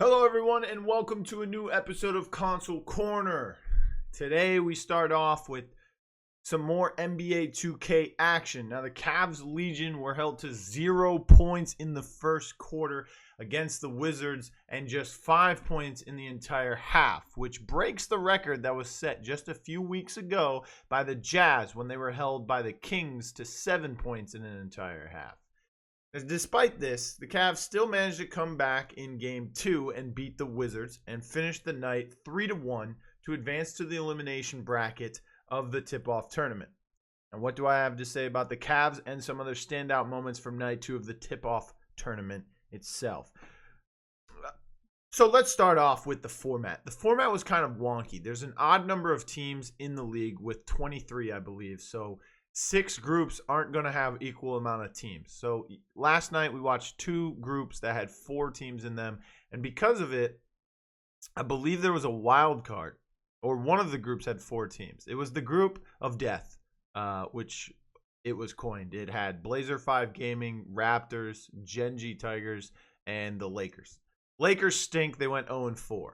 Hello, everyone, and welcome to a new episode of Console Corner. Today, we start off with some more NBA 2K action. Now, the Cavs Legion were held to 0 points in the first quarter against the Wizards and just 5 points in the entire half, which breaks the record that was set just a few weeks ago by the Jazz when they were held by the Kings to 7 points in an entire half. Despite this, the Cavs still managed to come back in Game 2 and beat the Wizards and finish the night 3-1 to advance to the elimination bracket of the tip-off tournament. And what do I have to say about the Cavs and some other standout moments from Night 2 of the tip-off tournament itself? So let's start off with the format. The format was kind of wonky. There's an odd number of teams in the league with 23, I believe. So 6 groups aren't going to have equal amount of teams. So last night we watched 2 groups that had 4 teams in them. And because of it, I believe there was a wild card, or one of the groups had 4 teams. It was the group of death, which it was coined. It had Blazer 5 Gaming, Raptors, Genji Tigers, and the Lakers. Lakers stink. They went 0-4.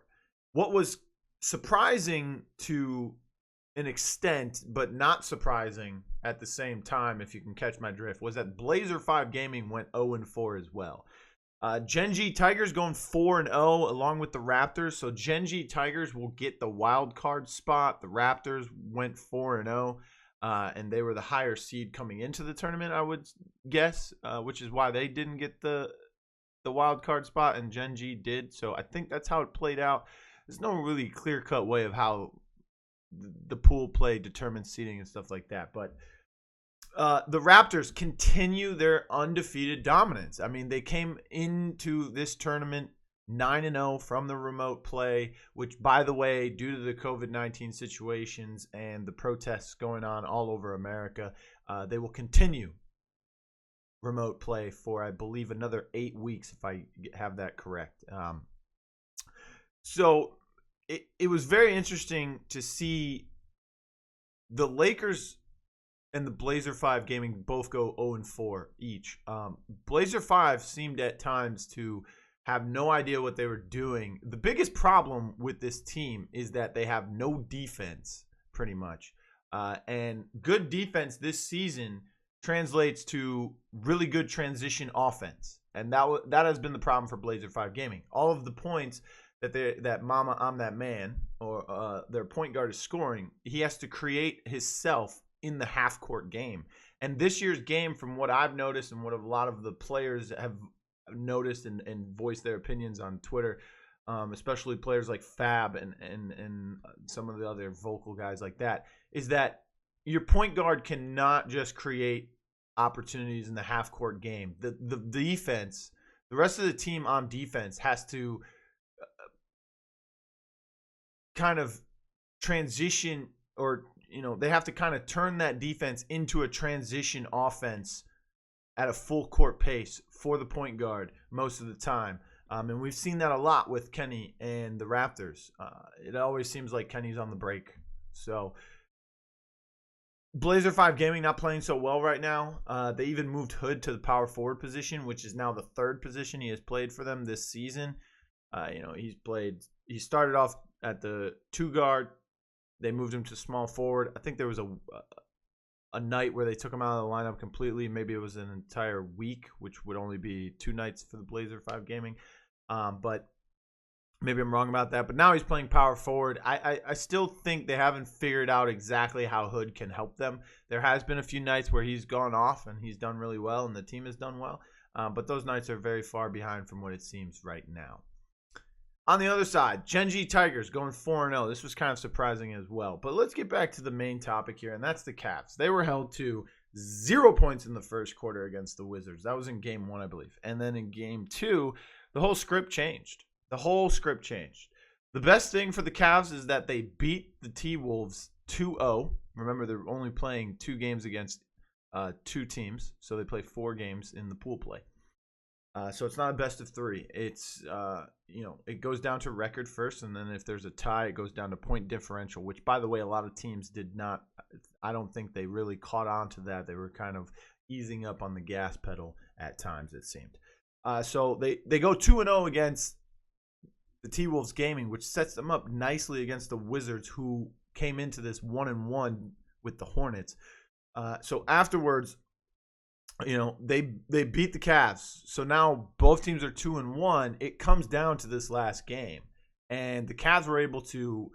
What was surprising to an extent, but not surprising at the same time, if you can catch my drift, was that Blazer 5 Gaming went 0-4 as well. Genji Tigers going 4-0 along with the Raptors. So Genji Tigers will get the wild card spot. The Raptors went 4-0, and they were the higher seed coming into the tournament, I would guess, which is why they didn't get the wild card spot, and Genji did. So I think that's how it played out. There's no really clear-cut way of how the pool play determines seeding and stuff like that. But the Raptors continue their undefeated dominance. I mean, they came into this tournament 9-0 from the remote play, which, by the way, due to the COVID-19 situations and the protests going on all over America, they will continue remote play for, I believe, another 8 weeks, if I have that correct. So it was very interesting to see the Lakers and the Blazer 5 Gaming both go 0-4 each. Blazer 5 seemed at times to have no idea what they were doing. The biggest problem with this team is that they have no defense, pretty much. And good defense this season translates to really good transition offense. And that has been the problem for Blazer 5 Gaming. All of the points that Mama I'm That Man, or their point guard is scoring, he has to create himself in the half-court game. And this year's game, from what I've noticed and what a lot of the players have noticed and voiced their opinions on Twitter, especially players like Fab and some of the other vocal guys like that, is that your point guard cannot just create opportunities in the half-court game. The defense, the rest of the team on defense has to kind of transition, or they have to kind of turn that defense into a transition offense at a full court pace for the point guard most of the time. And we've seen that a lot with Kenny and the Raptors. It always seems like Kenny's on the break. So Blazer 5 Gaming not playing so well right now. They even moved Hood to the power forward position, which is now the 3rd position he has played for them this season. He started off at the 2 guard. They moved him to small forward. I think there was a night where they took him out of the lineup completely. Maybe it was an entire week, which would only be 2 nights for the Blazer 5 Gaming. But maybe I'm wrong about that. But now he's playing power forward. I still think they haven't figured out exactly how Hood can help them. There has been a few nights where he's gone off and he's done really well and the team has done well. But those nights are very far behind from what it seems right now. On the other side, Genji Tigers going 4-0. This was kind of surprising as well. But let's get back to the main topic here, and that's the Cavs. They were held to 0 points in the first quarter against the Wizards. That was in Game 1, I believe. And then in Game 2, the whole script changed. The best thing for the Cavs is that they beat the T-Wolves 2-0. Remember, they're only playing 2 games against 2 teams, so they play 4 games in the pool play. So it's not a best of 3. It's it goes down to record first, and then if there's a tie, it goes down to point differential, which, by the way, a lot of teams did not. I don't think they really caught on to that. They were kind of easing up on the gas pedal at times, it seemed. So they go 2-0 against the T-Wolves Gaming, which sets them up nicely against the Wizards, who came into this 1-1 with the Hornets. So afterwards, they beat the Cavs. So now both teams are 2-1. It comes down to this last game, and the Cavs were able to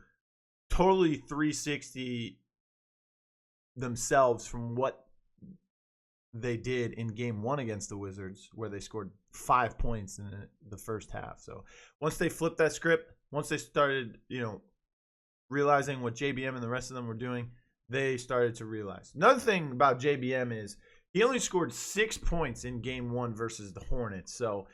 totally 360 themselves from what they did in game 1 against the Wizards, where they scored 5 points in the first half. So once they flipped that script, once they started, realizing what JBM and the rest of them were doing, they started to realize. Another thing about JBM is he only scored 6 points in game 1 versus the Hornets. So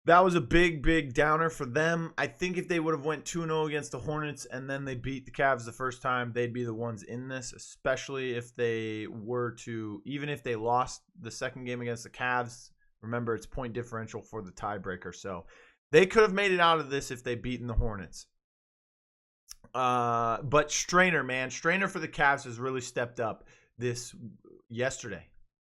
that was a big downer for them. I think if they would have went 2-0 against the Hornets and then they beat the Cavs the first time, they'd be the ones in this, especially if they were to, even if they lost the second game against the Cavs. Remember, it's point differential for the tiebreaker. So they could have made it out of this if they beaten the Hornets. But Strainer for the Cavs has really stepped up yesterday.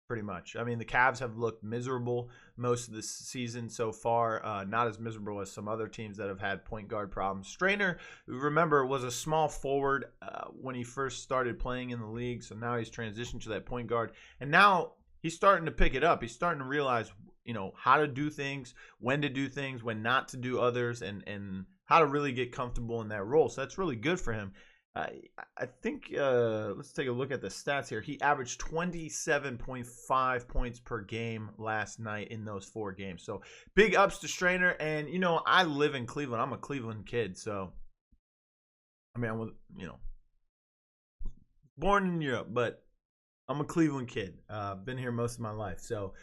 Pretty much. I mean, the Cavs have looked miserable most of this season so far. Not as miserable as some other teams that have had point guard problems. Strainer, remember, was a small forward when he first started playing in the league. So now he's transitioned to that point guard. And now he's starting to pick it up. He's starting to realize, how to do things, when to do things, when not to do others, and how to really get comfortable in that role. So that's really good for him. I think let's take a look at the stats here. He averaged 27.5 points per game last night in those 4 games. So big ups to Strainer. And, I live in Cleveland. I'm a Cleveland kid. So, I mean, I was, born in Europe, but I'm a Cleveland kid. Been here most of my life. So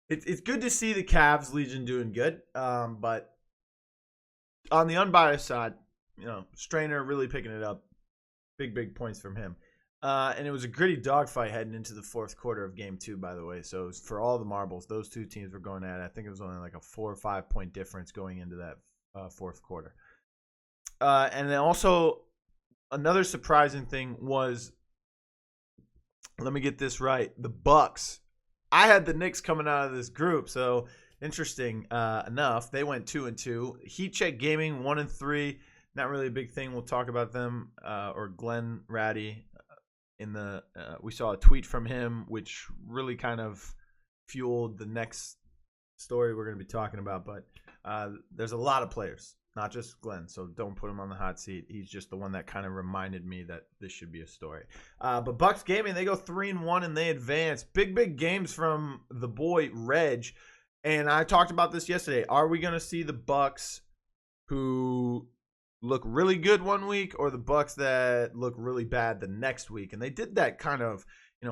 it's good to see the Cavs Legion doing good. But on the unbiased side, Strainer really picking it up. Big points from him. And it was a gritty dogfight heading into the fourth quarter of game 2, by the way. So for all the marbles, those two teams were going at it. I think it was only like a 4 or 5 point difference going into that fourth quarter. And then also another surprising thing was, let me get this right, the Bucks. I had the Knicks coming out of this group, so interesting enough. They went 2-2. Heat Check Gaming 1-3. Not really a big thing. We'll talk about them or Glenn Ratty we saw a tweet from him, which really kind of fueled the next story we're going to be talking about. But there's a lot of players, not just Glenn, so don't put him on the hot seat. He's just the one that kind of reminded me that this should be a story. But Bucks Gaming, they go 3-1 and they advance. Big games from the boy Reg. And I talked about this yesterday. Are we going to see the Bucks who look really good one week, or the Bucks that look really bad the next week? And they did that kind of,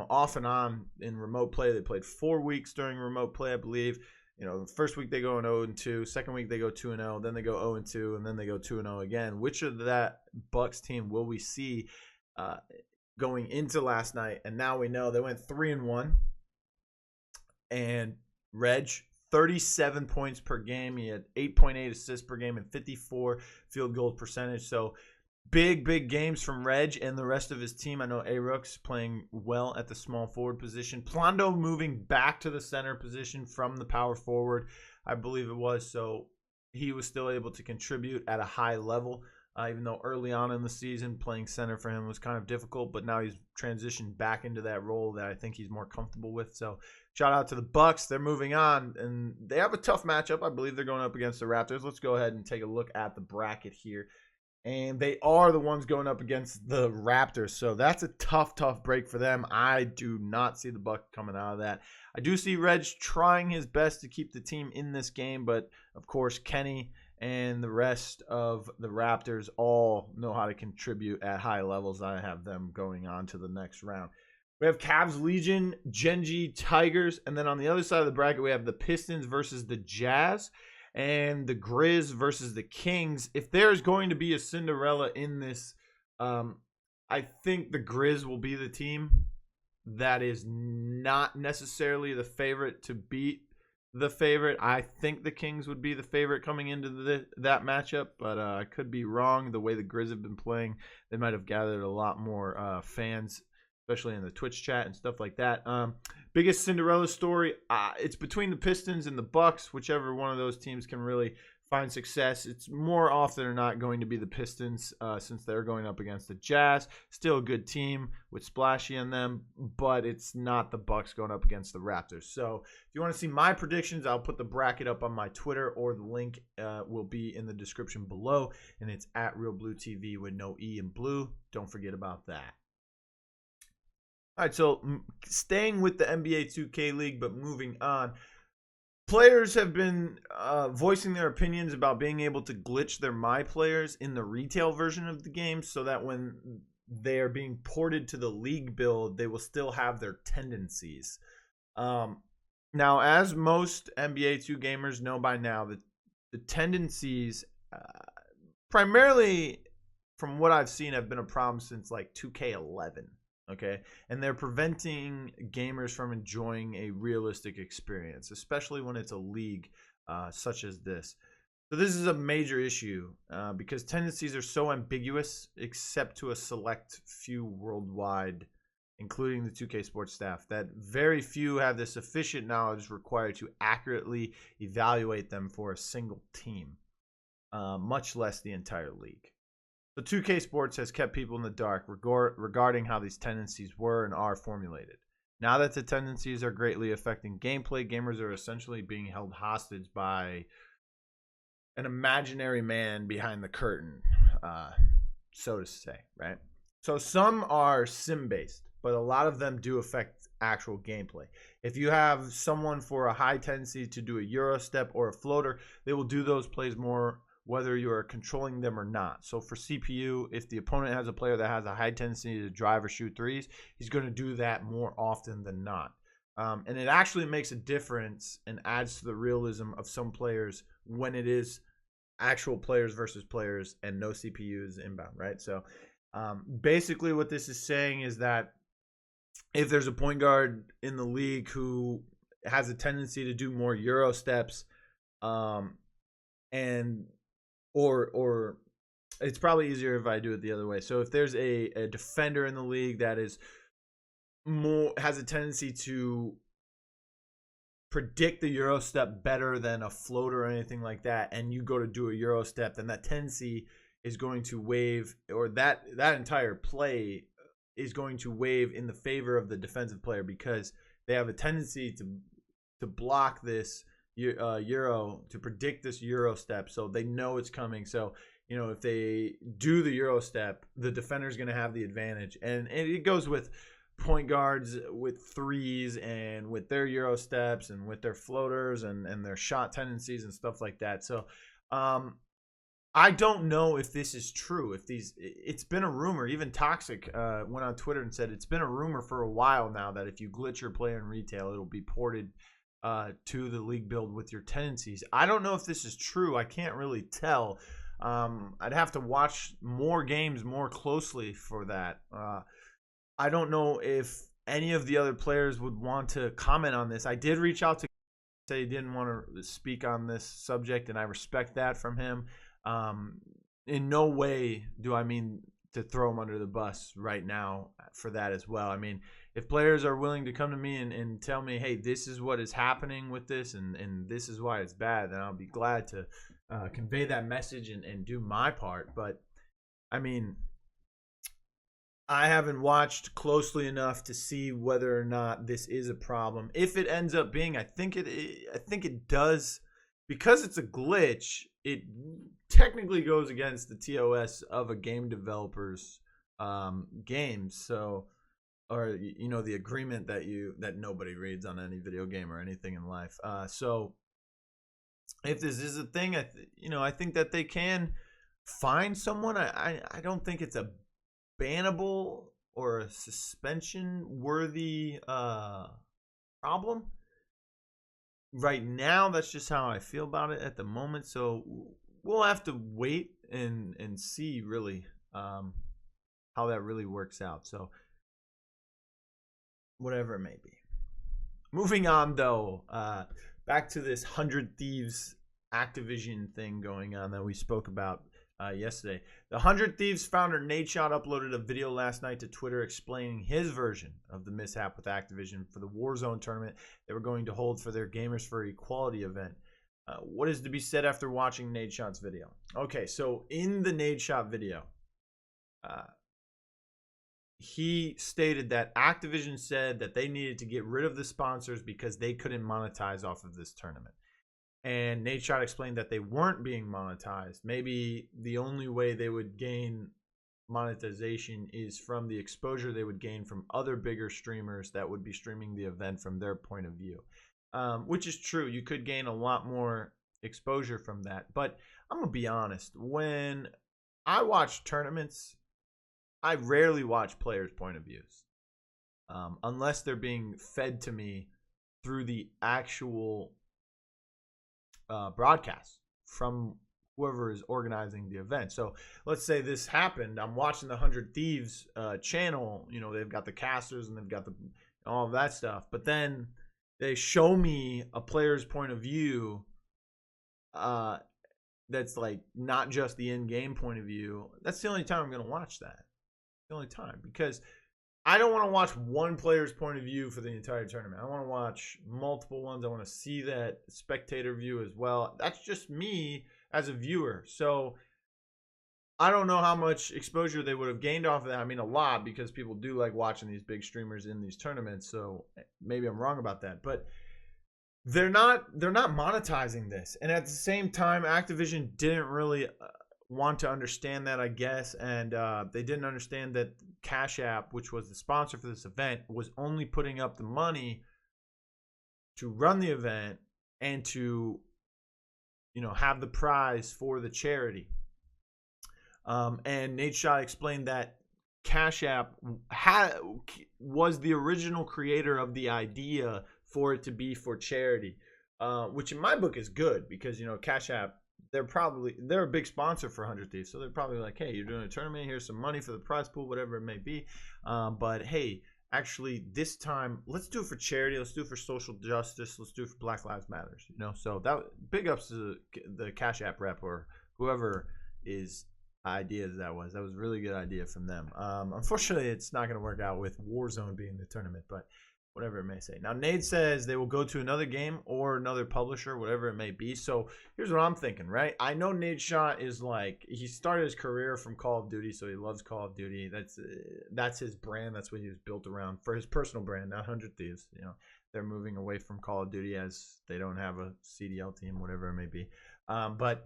off and on in remote play. They played 4 weeks during remote play, I believe. The first week they go 0-2, second week they go 2-0, then they go 0-2, and then they go 2-0 again. Which of that Bucks team will we see going into last night? And now we know they went 3-1. And Reg, 37 points per game. He had 8.8 assists per game and 54 field goal percentage. So big games from Reg and the rest of his team. I know A-Rook's playing well at the small forward position. Plondo moving back to the center position from the power forward, I believe it was. So he was still able to contribute at a high level, even though early on in the season playing center for him was kind of difficult. But now he's transitioned back into that role that I think he's more comfortable with. So shout out to the Bucks. They're moving on, and they have a tough matchup. I believe they're going up against the Raptors. Let's go ahead and take a look at the bracket here. And they are the ones going up against the Raptors. So that's a tough break for them. I do not see the Bucks coming out of that. I do see Reg trying his best to keep the team in this game, but of course Kenny and the rest of the Raptors all know how to contribute at high levels. I have them going on to the next round. We have Cavs Legion, Genji Tigers, and then on the other side of the bracket, we have the Pistons versus the Jazz and the Grizz versus the Kings. If there's going to be a Cinderella in this, I think the Grizz will be the team that is not necessarily the favorite to beat the favorite. I think the Kings would be the favorite coming into that matchup, but I could be wrong. The way the Grizz have been playing, they might have gathered a lot more fans especially in the Twitch chat and stuff like that. Biggest Cinderella story, it's between the Pistons and the Bucks, whichever one of those teams can really find success. It's more often than not going to be the Pistons, since they're going up against the Jazz. Still a good team with Splashy in them, but it's not the Bucks going up against the Raptors. So if you want to see my predictions, I'll put the bracket up on my Twitter, or the link will be in the description below, and it's at RealBlueTV with no E in blue. Don't forget about that. All right, so staying with the NBA 2K League, but moving on. Players have been voicing their opinions about being able to glitch their My Players in the retail version of the game, so that when they are being ported to the league build, they will still have their tendencies. Now, as most NBA 2 gamers know by now, the tendencies, primarily from what I've seen, have been a problem since like 2K11. Okay, and they're preventing gamers from enjoying a realistic experience, especially when it's a league such as this. So this is a major issue because tendencies are so ambiguous, except to a select few worldwide, including the 2K Sports staff, that very few have the sufficient knowledge required to accurately evaluate them for a single team, much less the entire league. So 2K Sports has kept people in the dark regarding how these tendencies were and are formulated. Now that the tendencies are greatly affecting gameplay, gamers are essentially being held hostage by an imaginary man behind the curtain, so to say, right? So some are sim-based, but a lot of them do affect actual gameplay. If you have someone for a high tendency to do a Euro step or a floater, they will do those plays more whether you are controlling them or not. So for CPU, if the opponent has a player that has a high tendency to drive or shoot threes, he's going to do that more often than not. And it actually makes a difference and adds to the realism of some players when it is actual players versus players and no CPUs inbound, right? So basically what this is saying is that if there's a point guard in the league who has a tendency to do more Euro steps, or it's probably easier if I do it the other way. So if there's a defender in the league that is has a tendency to predict the Euro step better than a floater or anything like that, and you go to do a Euro step, then that tendency is going to waive, or that entire play is going to waive in the favor of the defensive player, because they have a tendency to block this Euro, to predict this Euro step, so they know it's coming. So you know, if they do the Euro step, the defender is going to have the advantage, and it goes with point guards with threes and with their Euro steps and with their floaters and their shot tendencies and stuff like that. So I don't know if this is true. It's been a rumor. Even Toxic went on Twitter and said it's been a rumor for a while now that if you glitch your player in retail, it'll be ported to the league build with your tendencies. I don't know if this is true. I can't really tell. I'd have to watch more games more closely for that. I don't know if any of the other players would want to comment on this. I did reach out to say he didn't want to speak on this subject, and I respect that from him. In no way do I mean to throw him under the bus right now for that as well. I mean, if players are willing to come to me and tell me, hey, this is what is happening with this and this is why it's bad, then I'll be glad to convey that message and do my part. But, I mean, I haven't watched closely enough to see whether or not this is a problem. If it ends up being, I think it does, because it's a glitch. It technically goes against the TOS of a game developer's games. So, or you know, the agreement that nobody reads on any video game or anything in life. So, if this is a thing, I think that they can find someone. I don't think it's a bannable or a suspension worthy problem. Right now, that's just how I feel about it at the moment. So we'll have to wait and see really how that really works out. So whatever it may be. Moving on though, back to this 100 Thieves Activision thing going on that we spoke about yesterday. The 100 Thieves founder Nadeshot uploaded a video last night to Twitter explaining his version of the mishap with Activision for the Warzone tournament they were going to hold for their Gamers for Equality event. What is to be said after watching Nadeshot's video? Okay, so in the Nadeshot video, he stated that Activision said that they needed to get rid of the sponsors because they couldn't monetize off of this tournament. And Nadeshot explained that they weren't being monetized. Maybe the only way they would gain monetization is from the exposure they would gain from other bigger streamers that would be streaming the event from their point of view. Which is true. You could gain a lot more exposure from that. But I'm going to be honest. When I watch tournaments, I rarely watch players' point of views. Unless they're being fed to me through the actual broadcast from whoever is organizing the event. So let's say this happened. I'm watching the 100 Thieves channel. You know, they've got the casters and they've got all of that stuff. But then they show me a player's point of view that's like not just the in-game point of view. That's the only time I'm going to watch that. The only time, because I don't want to watch one player's point of view for the entire tournament. I want to watch multiple ones. I want to see that spectator view as well. That's just me as a viewer. So I don't know how much exposure they would have gained off of that. I mean, a lot, because people do like watching these big streamers in these tournaments. So maybe I'm wrong about that, but they're not monetizing this. And at the same time, Activision didn't really want to understand that, I guess, and they didn't understand that Cash App, which was the sponsor for this event, was only putting up the money to run the event and to, you know, have the prize for the charity. And Nadeshot explained that Cash App was the original creator of the idea for it to be for charity, which in my book is good, because, you know, Cash App, they're a big sponsor for 100 Thieves, so they're probably like, hey, you're doing a tournament, here's some money for the prize pool, whatever it may be. But hey, actually this time let's do it for charity, let's do it for social justice, let's do it for Black Lives Matters, you know. So that big ups to the Cash App rep or whoever is ideas that was a really good idea from them. Unfortunately, it's not going to work out with Warzone being the tournament, but whatever it may say. Now, Nade says they will go to another game or another publisher, whatever it may be. So here's what I'm thinking, right? I know Nadeshot is like, he started his career from Call of Duty, so he loves Call of Duty. That's his brand. That's what he was built around for, his personal brand, not 100 Thieves. You know, they're moving away from Call of Duty as they don't have a CDL team, whatever it may be. But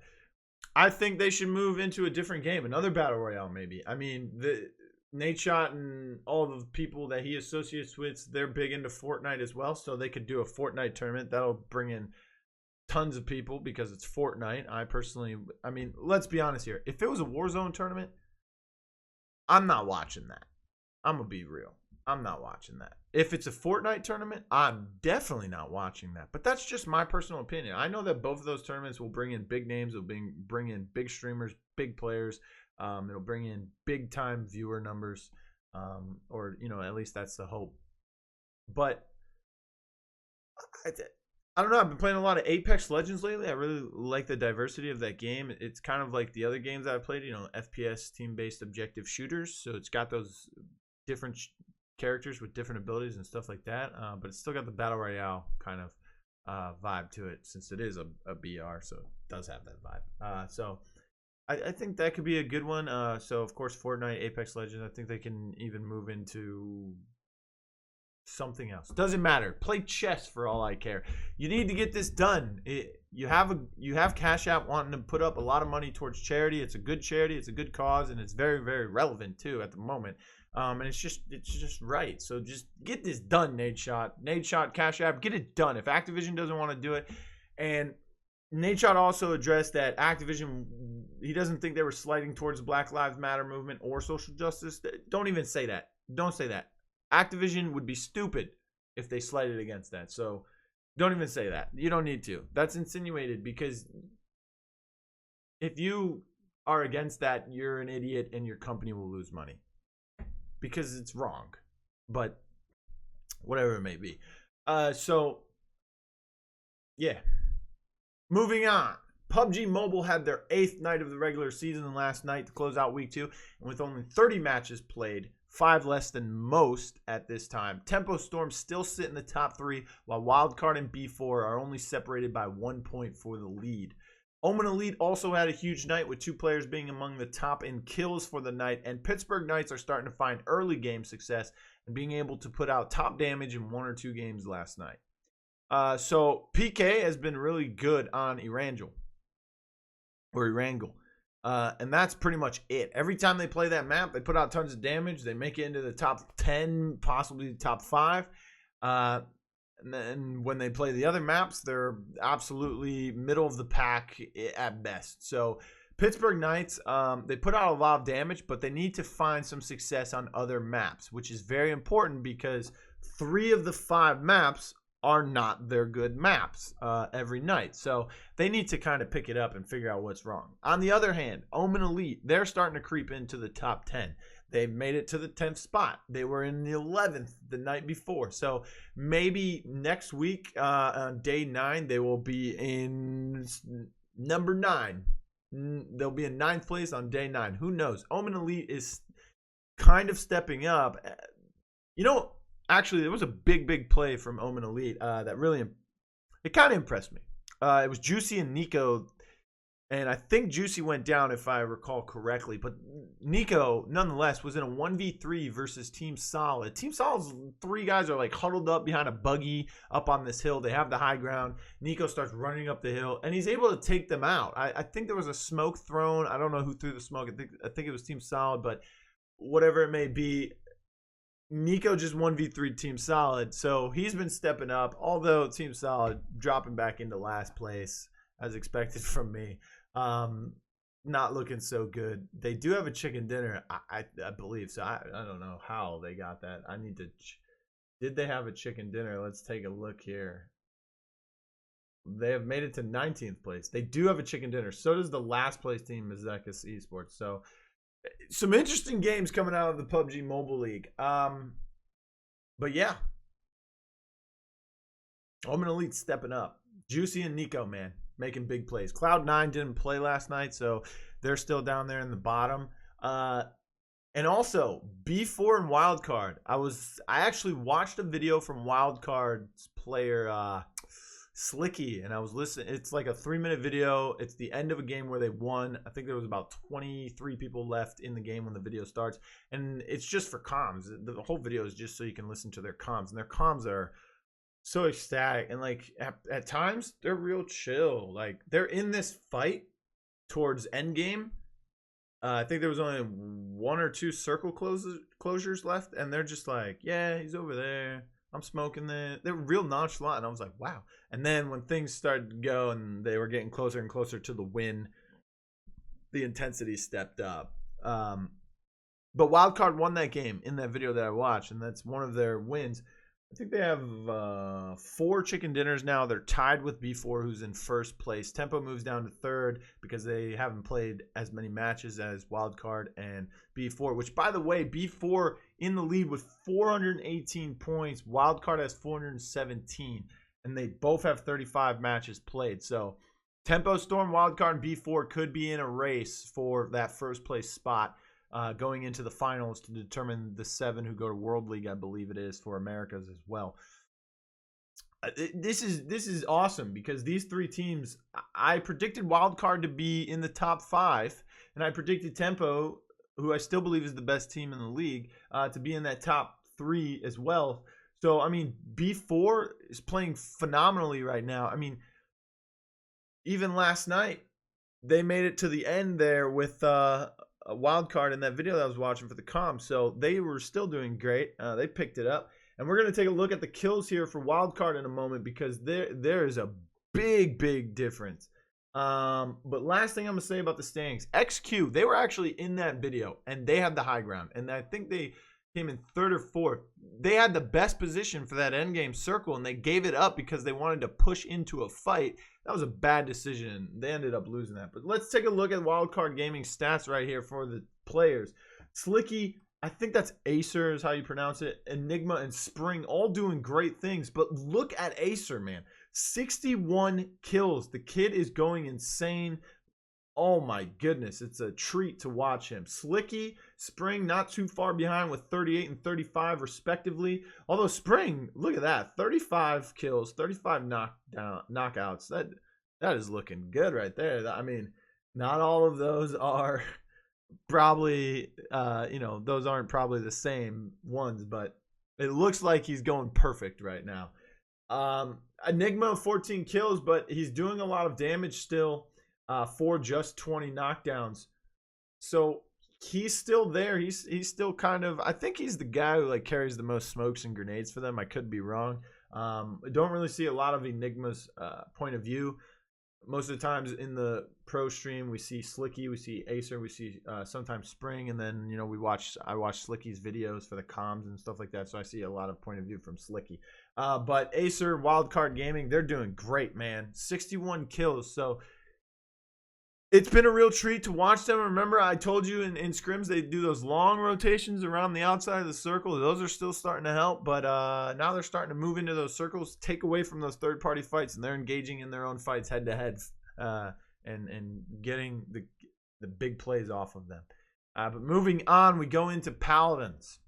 I think they should move into a different game, another battle royale maybe. I mean, Nadeshot and all the people that he associates with, they're big into Fortnite as well, so they could do a Fortnite tournament. That'll bring in tons of people because it's Fortnite. I mean, let's be honest here. If it was a Warzone tournament, I'm not watching that. I'm going to be real. I'm not watching that. If it's a Fortnite tournament, I'm definitely not watching that. But that's just my personal opinion. I know that both of those tournaments will bring in big names, will bring in big streamers, big players. It'll bring in big time viewer numbers, or, you know, at least that's the hope. But I don't know. I've been playing a lot of Apex Legends lately. I really like the diversity of that game. It's kind of like the other games I've played, you know, FPS team-based objective shooters. So it's got those different characters with different abilities and stuff like that. But it's still got the Battle Royale kind of vibe to it, since it is a BR. So it does have that vibe. So I think that could be a good one. So, of course, Fortnite, Apex Legends, I think they can even move into something else. Doesn't matter. Play chess for all I care. You need to get this done. You have Cash App wanting to put up a lot of money towards charity. It's a good charity. It's a good cause, and it's very, very relevant, too, at the moment. And it's just right. So just get this done, Nadeshot, Cash App. Get it done. If Activision doesn't want to do it. And Nadeshot also addressed that Activision, he doesn't think they were sliding towards the Black Lives Matter movement or social justice. Don't even say that. Don't say that. Activision would be stupid if they slighted against that. So don't even say that. You don't need to. That's insinuated, because if you are against that, you're an idiot and your company will lose money, because it's wrong. But whatever it may be. So, yeah. Moving on. PUBG Mobile had their 8th night of the regular season last night to close out week 2, and with only 30 matches played, 5 less than most at this time, Tempo Storm still sit in the top 3, while Wildcard and B4 are only separated by 1 point for the lead. Omen Elite also had a huge night, with 2 players being among the top in kills for the night, and Pittsburgh Knights are starting to find early game success and being able to put out top damage in 1 or 2 games last night. So PK has been really good on Erangel. And that's pretty much it. Every time they play that map, they put out tons of damage. They make it into the top 10, possibly the top 5. And then when they play the other maps, they're absolutely middle of the pack at best. So Pittsburgh Knights, they put out a lot of damage, but they need to find some success on other maps, which is very important because 3 of the 5 maps are not their good maps every night. So they need to kind of pick it up and figure out what's wrong. On the other hand, Omen Elite, they're starting to creep into the top 10. They made it to the 10th spot. They were in the 11th the night before. So maybe next week on day 9, they will be in number 9. They'll be in 9th place on day 9. Who knows? Omen Elite is kind of stepping up. You know, actually, there was a big play from Omen Elite that really, it kind of impressed me. It was Juicy and Nico, and I think Juicy went down if I recall correctly. But Nico, nonetheless, was in a 1v3 versus Team Solid. Team Solid's 3 guys are like huddled up behind a buggy up on this hill. They have the high ground. Nico starts running up the hill, and he's able to take them out. I think there was a smoke thrown. I don't know who threw the smoke. I think it was Team Solid, but whatever it may be, Nico just 1v3 Team Solid, so he's been stepping up, although Team Solid dropping back into last place, as expected from me. Not looking so good. They do have a chicken dinner, I believe, so I don't know how they got that. I need to... Did they have a chicken dinner? Let's take a look here. They have made it to 19th place. They do have a chicken dinner. So does the last place team, Mazekis Esports, so... Some interesting games coming out of the PUBG Mobile League. But yeah. Omen Elite stepping up. Juicy and Nico, man, making big plays. Cloud9 didn't play last night, so they're still down there in the bottom. And also, B4 and Wildcard. I actually watched a video from Wildcard's player Slicky, and I was listening. It's like a 3-minute video. It's the end of a game where they won. I think there was about 23 people left in the game when the video starts, and it's just for comms. The whole video is just so you can listen to their comms, and their comms are so ecstatic, and like at times they're real chill. Like they're in this fight towards endgame. I think there was only 1 or 2 circle closures left, and they're just like, yeah, he's over there. I'm smoking the... They were real nonchalant, and I was like, wow. And then when things started to go and they were getting closer and closer to the win, the intensity stepped up. But Wildcard won that game in that video that I watched, and that's one of their wins. I think they have 4 chicken dinners now. They're tied with B4, who's in 1st place. Tempo moves down to 3rd because they haven't played as many matches as Wildcard and B4, which, by the way, B4 in the lead with 418 points. Wildcard has 417, and they both have 35 matches played. So Tempo Storm, Wildcard, and B4 could be in a race for that 1st place spot. Going into the finals to determine the 7 who go to World League, I believe it is, for Americas as well. This is awesome because these 3 teams, I predicted Wildcard to be in the top 5, and I predicted Tempo, who I still believe is the best team in the league, to be in that top 3 as well. So, I mean, B4 is playing phenomenally right now. I mean, even last night, they made it to the end there with... a Wildcard in that video that I was watching for the comms, so they were still doing great. They picked it up, and we're going to take a look at the kills here for Wildcard in a moment because there is a big difference. But last thing I'm going to say about the standings, XQ, they were actually in that video, and they had the high ground, and I think they came in 3rd or 4th. They had the best position for that endgame circle, and they gave it up because they wanted to push into a fight. That was a bad decision. They ended up losing that. But let's take a look at Wildcard Gaming stats right here for the players. Slicky, I think that's Acer is how you pronounce it. Enigma and Spring all doing great things. But look at Acer, man. 61 kills. The kid is going insane. Oh my goodness, it's a treat to watch him. Slicky, Spring not too far behind with 38 and 35 respectively. Although Spring, look at that, 35 kills, 35 knockouts. That is looking good right there. I mean, not all of those are probably, those aren't probably the same ones, but it looks like he's going perfect right now. Enigma, 14 kills, but he's doing a lot of damage still. For just 20 knockdowns. So he's still there. He's still kind of, I think he's the guy who like carries the most smokes and grenades for them. I could be wrong. I don't really see a lot of Enigma's point of view. Most of the times in the pro stream, we see Slicky, we see Acer, we see sometimes Spring, and then I watch Slicky's videos for the comms and stuff like that. So I see a lot of point of view from Slicky. But Acer, Wildcard Gaming, they're doing great, man. 61 kills. So it's been a real treat to watch them. Remember, I told you in scrims they do those long rotations around the outside of the circle. Those are still starting to help, but now they're starting to move into those circles, take away from those third-party fights, and they're engaging in their own fights head-to-head and getting the big plays off of them. But moving on, we go into Paladins.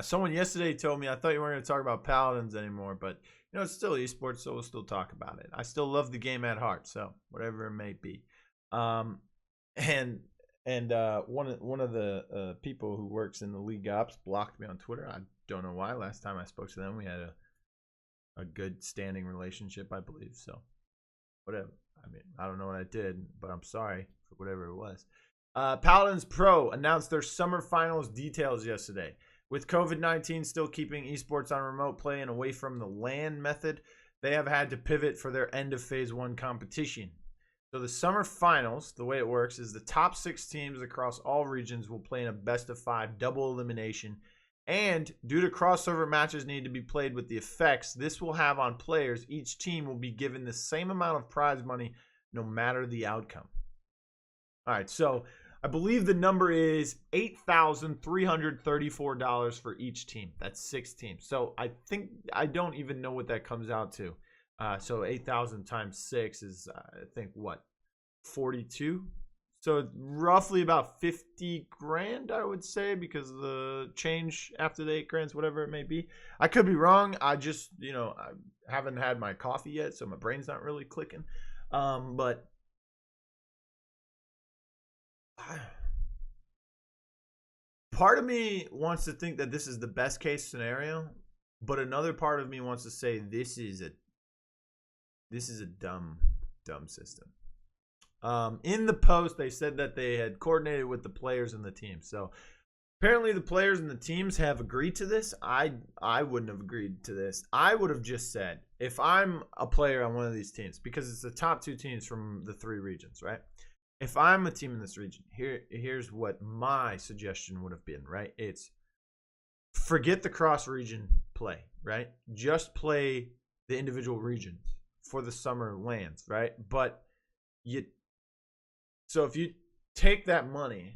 Someone yesterday told me, I thought you weren't going to talk about Paladins anymore, but it's still esports, so we'll still talk about it. I still love the game at heart, so whatever it may be. One of the people who works in the league ops blocked me on Twitter. I don't know why. Last time I spoke to them, we had a good standing relationship, I believe. So whatever. I mean, I don't know what I did, but I'm sorry for whatever it was. Paladins Pro announced their summer finals details yesterday. With COVID-19 still keeping esports on remote play and away from the LAN method, they have had to pivot for their end of phase 1 competition. So the summer finals, the way it works is the top 6 teams across all regions will play in a best of 5 double elimination. And due to crossover matches need to be played with the effects this will have on players, each team will be given the same amount of prize money no matter the outcome. All right, so I believe the number is $8,334 for each team. That's 6 teams. So I don't even know what that comes out to. So 8,000 times 6 is, I think, what, 42? So roughly about 50 grand, I would say, because of the change after the 8 grand, whatever it may be. I could be wrong. I just, I haven't had my coffee yet, so my brain's not really clicking. But part of me wants to think that this is the best case scenario, but another part of me wants to say this is a dumb system. In the post, they said that they had coordinated with the players and the team. So apparently the players and the teams have agreed to this. I wouldn't have agreed to this. I would have just said, if I'm a player on one of these teams, because it's the top 2 teams from the 3 regions, right? If I'm a team in this region, here's what my suggestion would have been, right? It's forget the cross-region play, right? Just play the individual regions for the summer lands, right? But so if you take that money,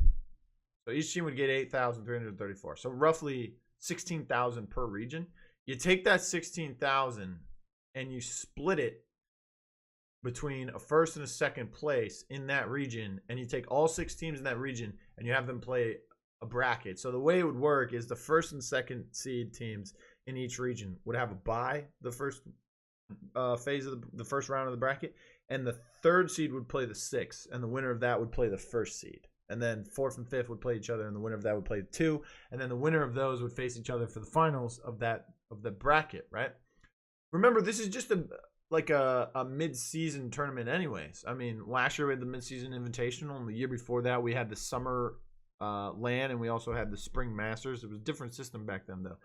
so each team would get 8,334, so roughly 16,000 per region. You take that 16,000 and you split it between a first and a second place in that region, and you take all 6 teams in that region and you have them play a bracket. So the way it would work is the first and second seed teams in each region would have a bye the first phase of the first round of the bracket, and the 3rd seed would play the 6th, and the winner of that would play the 1st seed, and then 4th and 5th would play each other, and the winner of that would play 2, and then the winner of those would face each other for the finals of the bracket, right? Remember, this is just a mid-season tournament anyways. I mean, last year we had the mid-season invitational, and the year before that we had the summer LAN, and we also had the spring masters. It was a different system back then, though.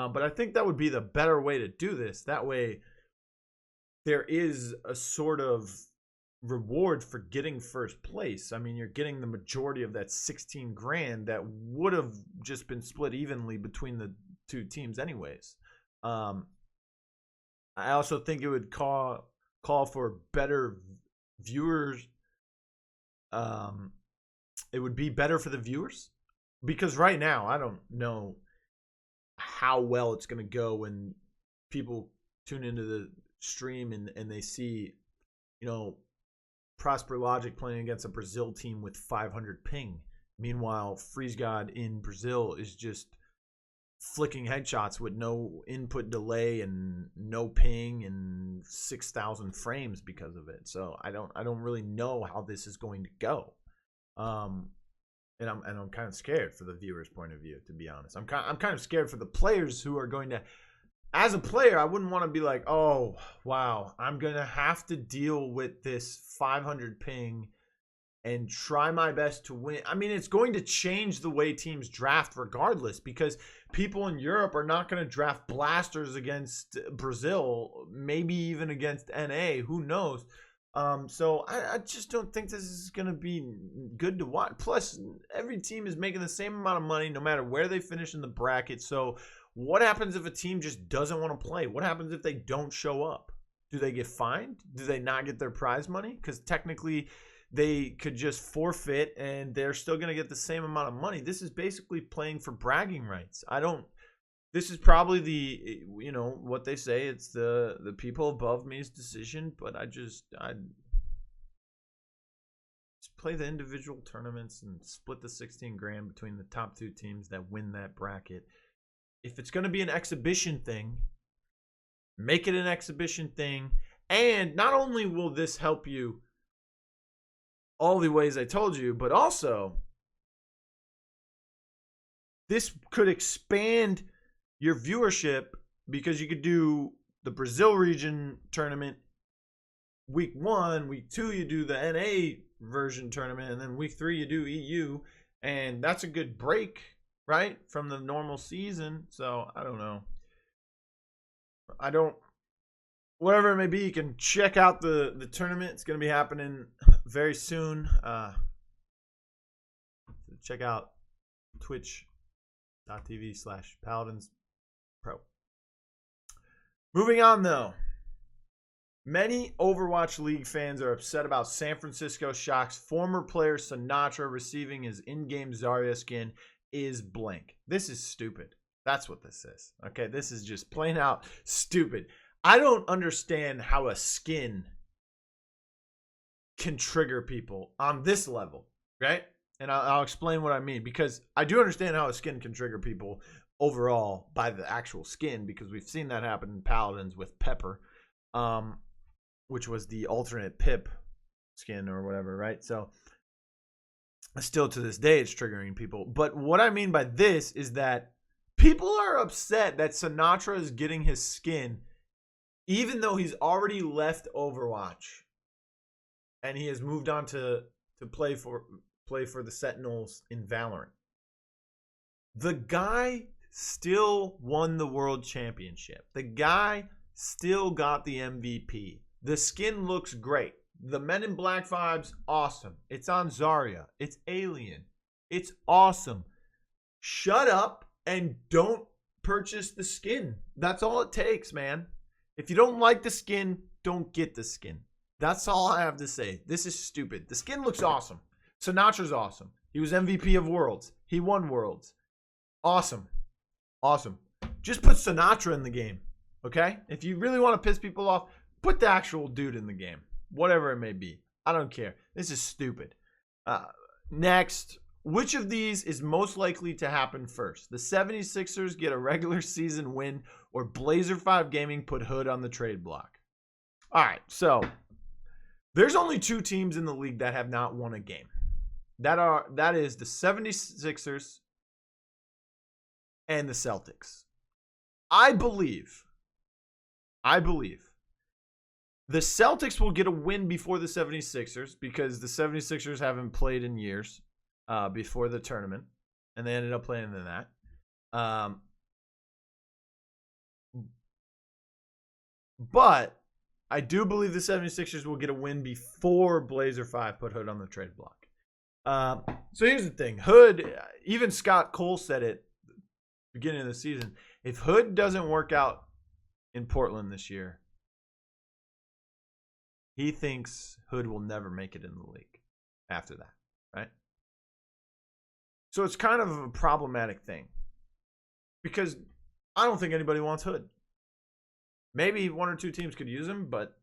But I think that would be the better way to do this. That way there is a sort of reward for getting first place. I mean, you're getting the majority of that 16 grand that would have just been split evenly between the 2 teams anyways. I also think it would call for better viewers. It would be better for the viewers, because right now I don't know how well it's going to go when people tune into the stream and they see, you know, Prosper Logic playing against a Brazil team with 500 ping. Meanwhile, Freeze God in Brazil is just flicking headshots with no input delay and no ping and 6,000 frames because of it. So I don't really know how this is going to go. And I'm kind of scared for the viewer's point of view, to be honest. I'm kind of scared for the players who are going to. As a player, I wouldn't want to be like, oh wow, I'm gonna have to deal with this 500 ping and try my best to win. I mean, it's going to change the way teams draft regardless, because people in Europe are not going to draft blasters against Brazil, maybe even against NA. Who knows? So I just don't think this is going to be good to watch. Plus, every team is making the same amount of money no matter where they finish in the bracket. So what happens if a team just doesn't want to play? What happens if they don't show up? Do they get fined? Do they not get their prize money? Because technically they could just forfeit and they're still going to get the same amount of money. This is basically playing for bragging rights. This is probably the, you know, what they say, it's the people above me's decision, but I just play the individual tournaments and split the 16 grand between the top 2 teams that win that bracket. If it's going to be an exhibition thing, make it an exhibition thing. And not only will this help you all the ways I told you, but also this could expand your viewership, because you could do the Brazil region tournament week 1, week 2 you do the NA version tournament, and then week 3 you do EU, and that's a good break, right, from the normal season. So I don't know. Whatever it may be, you can check out the tournament. It's going to be happening very soon. Check out twitch.tv/Paladins Pro. Moving on, though. Many Overwatch League fans are upset about San Francisco Shock's former player Sinatraa receiving his in-game Zarya skin is blank. This is stupid. That's what this is. Okay, this is just plain out stupid. I don't understand how a skin can trigger people on this level, right? And I'll explain what I mean, because I do understand how a skin can trigger people overall by the actual skin, because we've seen that happen in Paladins with Pepper, which was the alternate Pip skin or whatever, right? So still to this day, it's triggering people. But what I mean by this is that people are upset that Sinatraa is getting his skin even though he's already left Overwatch and he has moved on to play for the Sentinels in Valorant. The guy still won the world championship. The guy still got the MVP. The skin looks great. The Men in Black vibes, awesome. It's on Zarya. It's alien. It's awesome. Shut up and don't purchase the skin. That's all it takes, man. If you don't like the skin, don't get the skin. That's all I have to say. This is stupid. The skin looks awesome. Sinatra's awesome. He was MVP of Worlds. He won Worlds. Awesome. Awesome. Just put Sinatraa in the game, okay? If you really want to piss people off, put the actual dude in the game. Whatever it may be. I don't care. This is stupid. Next, which of these is most likely to happen first? The 76ers get a regular season win, or Blazer5 Gaming put Hood on the trade block? All right, so there's only 2 teams in the league that have not won a game. That is the 76ers and the Celtics. I believe the Celtics will get a win before the 76ers, because the 76ers haven't played in years before the tournament, and they ended up playing in that. But I do believe the 76ers will get a win before Blazer 5 put Hood on the trade block. So here's the thing. Hood, even Scott Cole said it at the beginning of the season. If Hood doesn't work out in Portland this year, he thinks Hood will never make it in the league after that, right? So it's kind of a problematic thing, because I don't think anybody wants Hood. Maybe one or two teams could use him, but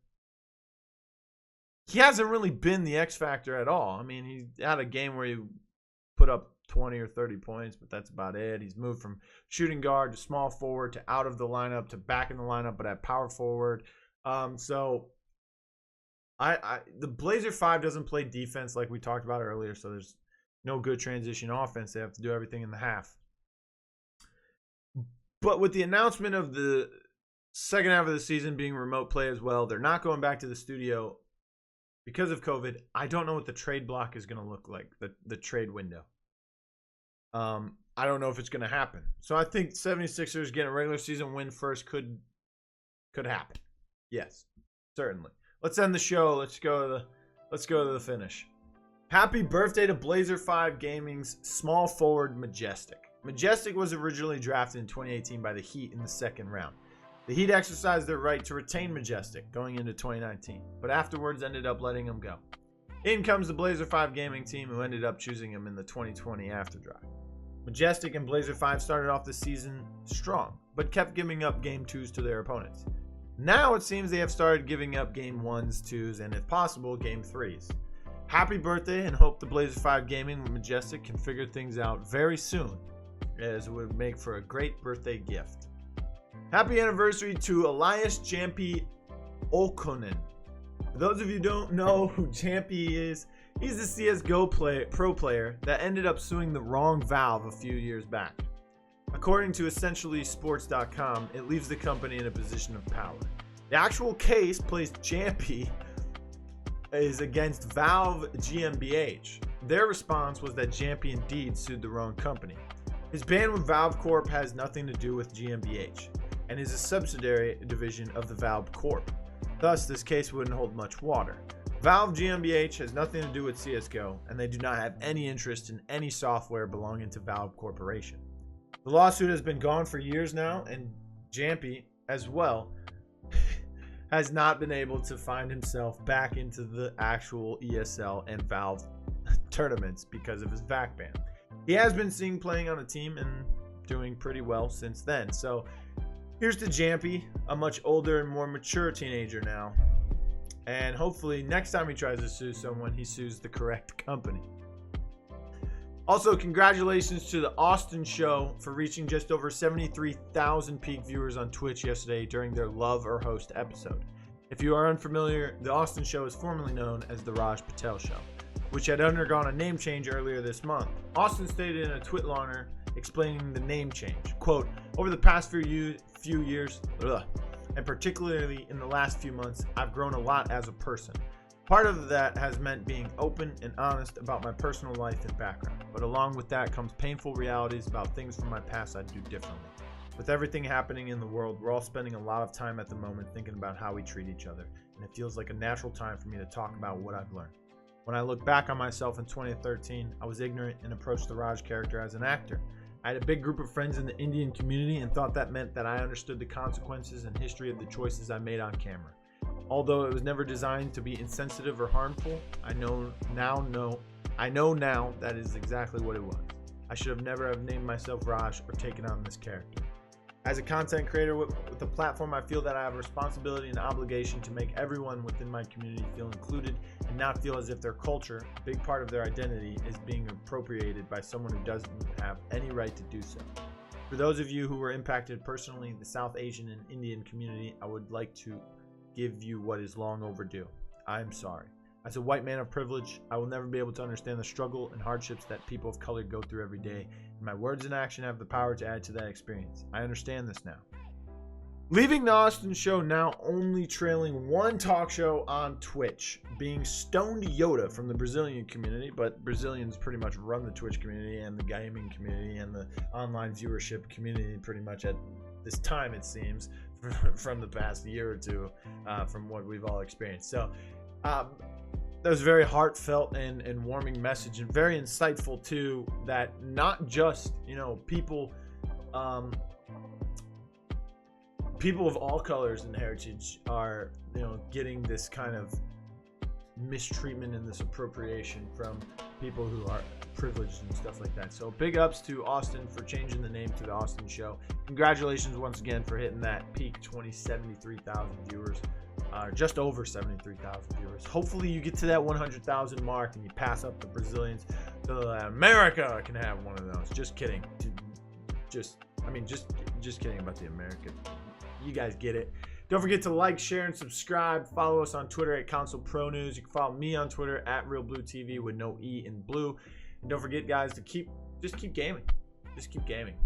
he hasn't really been the X factor at all. I mean, he had a game where he put up 20 or 30 points, but that's about it. He's moved from shooting guard to small forward to out of the lineup to back in the lineup, but at power forward. So the Blazer 5 doesn't play defense like we talked about earlier, so there's no good transition offense. They have to do everything in the half. But with the announcement of the second half of the season being remote play as well, they're not going back to the studio because of COVID. I don't know what the trade block is going to look like, the trade window. I don't know if it's going to happen. So I think 76ers getting a regular season win first could happen. Yes, certainly. Let's end the show. Let's go to the finish. Happy birthday to Blazer 5 Gaming's small forward Majestic. Majestic was originally drafted in 2018 by the Heat in the second round. The Heat exercised their right to retain Majestic going into 2019, but afterwards ended up letting him go. In comes the Blazer 5 Gaming team, who ended up choosing him in the 2020 after draft. Majestic and Blazer 5 started off the season strong, but kept giving up game 2s to their opponents. Now it seems they have started giving up game 1s, 2s, and if possible, game 3s. Happy birthday, and hope the Blazer 5 Gaming with Majestic can figure things out very soon, as it would make for a great birthday gift. Happy anniversary to Elias Jampi Olkonen. For those of you who don't know who Jampi is, he's a CSGO pro player that ended up suing the wrong Valve a few years back. According to EssentiallySports.com, it leaves the company in a position of power. The actual case placed Jampi is against Valve GmbH. Their response was that Jampi indeed sued the wrong company. His ban with Valve Corp has nothing to do with GmbH and is a subsidiary division of the Valve Corp. Thus, this case wouldn't hold much water. Valve GmbH has nothing to do with CSGO, and they do not have any interest in any software belonging to Valve Corporation. The lawsuit has been gone for years now, and Jampi, as well, has not been able to find himself back into the actual ESL and Valve tournaments because of his VAC ban. He has been seen playing on a team and doing pretty well since then. So here's to Jampi, a much older and more mature teenager now. And hopefully next time he tries to sue someone, he sues the correct company. Also, congratulations to the Austin Show for reaching just over 73,000 peak viewers on Twitch yesterday during their Love or Host episode. If you are unfamiliar, the Austin Show is formerly known as the Raj Patel Show, which had undergone a name change earlier this month. Austin stated in a Twitloner explaining the name change, quote, "Over the past few years, and particularly in the last few months, I've grown a lot as a person. Part of that has meant being open and honest about my personal life and background, but along with that comes painful realities about things from my past I'd do differently. With everything happening in the world, we're all spending a lot of time at the moment thinking about how we treat each other, and it feels like a natural time for me to talk about what I've learned. When I look back on myself in 2013, I was ignorant and approached the Raj character as an actor. I had a big group of friends in the Indian community and thought that meant that I understood the consequences and history of the choices I made on camera. Although it was never designed to be insensitive or harmful, I know now that is exactly what it was. I should have never have named myself Raj or taken on this character. As a content creator with a platform, I feel that I have a responsibility and obligation to make everyone within my community feel included and not feel as if their culture, a big part of their identity, is being appropriated by someone who doesn't have any right to do so. For those of you who were impacted personally, the South Asian and Indian community, I would like to give you what is long overdue. I am sorry. As a white man of privilege, I will never be able to understand the struggle and hardships that people of color go through every day, and my words and action have the power to add to that experience. I understand this now. Leaving the Austin Show now only trailing one talk show on Twitch, being Stoned Yoda from the Brazilian community, but Brazilians pretty much run the Twitch community and the gaming community and the online viewership community pretty much at this time, it seems, from the past year or two, from what we've all experienced. So that was a very heartfelt and warming message, and very insightful too, that not just, people of all colors and heritage are, getting this kind of mistreatment and this appropriation from people who are privileged and stuff like that. So big ups to Austin for changing the name to the Austin Show. Congratulations once again for hitting that peak 73,000 viewers. Just over 73,000 viewers. Hopefully you get to that 100,000 mark and you pass up the Brazilians so that America can have one of those. Just kidding. Just kidding about the American. You guys get it. Don't forget to like, share, and subscribe. Follow us on Twitter at Console Pro News. You can follow me on Twitter at RealBlueTV with no E in blue. And don't forget, guys, to just keep gaming. Just keep gaming.